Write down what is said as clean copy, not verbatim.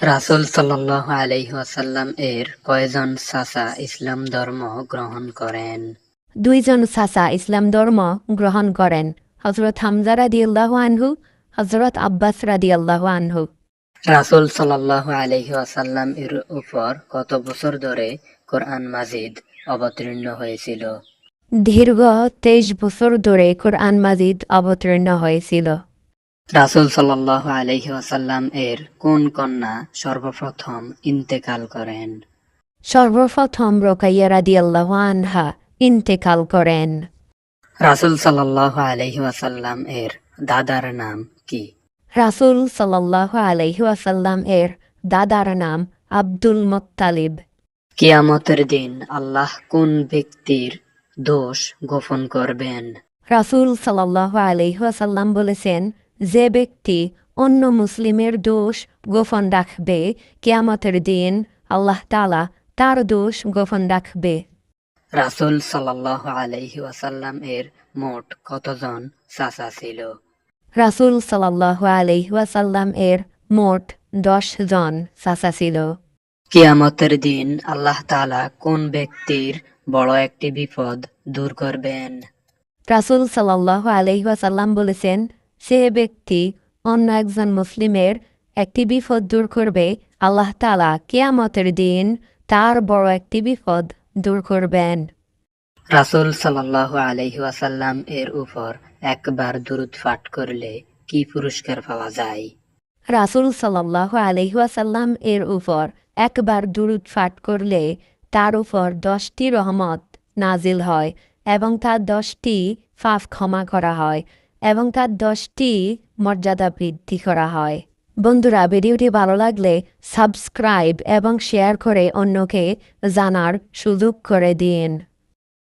রাসূল সাল্লাল্লাহু আলাইহি ওয়াসাল্লাম এর কয়জন চাচা ইসলাম ধর্ম গ্রহণ করেন? দুইজন চাচা ইসলাম ধর্ম গ্রহণ করেন, হজরত হামজা রাদিয়াল্লাহু আনহু, হজরত আব্বাস রাদিয়াল্লাহু আনহু। রাসূল সাল্লাল্লাহু আলাইহি ওয়াসাল্লাম এর উপর কত বছর ধরে কোরআন মাজিদ অবতীর্ণ হয়েছিল? দীর্ঘ 23 বছর ধরে কোরআন মাজিদ অবতীর্ণ হয়েছিল। রাসূল সাল্লাল্লাহু আলাইহি ওয়াসাল্লাম এর কোন কন্যা সর্বপ্রথম ইন্তেকাল করেন? সর্বপ্রথম রোকাইয়া রাদিয়াল্লাহু আনহা ইন্তেকাল করেন। রাসূল সাল্লাল্লাহু আলাইহি ওয়াসাল্লাম এর দাদার নাম কি? রাসূল সাল্লাল্লাহু আলাইহি ওয়াসাল্লাম এর দাদার নাম আব্দুল মুত্তালিব। কিয়ামতের দিন আল্লাহ কোন ব্যক্তির দোষ গোপন করবেন? রাসূল সাল্লাল্লাহু আলাইহি ওয়াসাল্লাম বলেছেন, যে ব্যক্তি অন্য মুসলিমের দোষ গোপন রাখবে, কিয়ামতের দিন আল্লাহ তাআলা তার দোষ গোপন রাখবে। রাসূল সাল্লাল্লাহু আলাইহি ওয়াসাল্লাম এর মোট কতজন চাচা ছিল? রাসূল সাল্লাল্লাহু আলাইহি ওয়াসাল্লাম এর মোট 10 জন চাচা ছিল। কিয়ামতের দিন আল্লাহ তাআলা কোন ব্যক্তির বড় একটি বিপদ দূর করবেন? রাসূল সাল্লাল্লাহু আলাইহি ওয়াসাল্লাম বলেছেন, যে ব্যক্তি অন্য একজন মুসলিমের একটি বিপদ দূর করবে, আল্লাহ তাআলা কিয়ামতের দিন তার বড় একটি বিপদ দূর করবেন। রাসূল সাল্লাল্লাহু আলাইহি ওয়াসাল্লাম এর উপর একবার দুরূদ পাঠ করলে কি পুরস্কার পাওয়া যায়? রাসূল সাল্লাল্লাহু আলাইহি ওয়াসাল্লাম এর উপর একবার দুরূদ পাঠ করলে তার উপর 10টি রহমত নাজিল হয় এবং তার 10টি পাপ ক্ষমা করা হয় এবং তার 10টি মর্যাদা বৃদ্ধি করা হয়। বন্ধুরা, ভিডিওটি ভালো লাগলে সাবস্ক্রাইব এবং শেয়ার করে অন্যকে জানার সুযোগ করে দিন।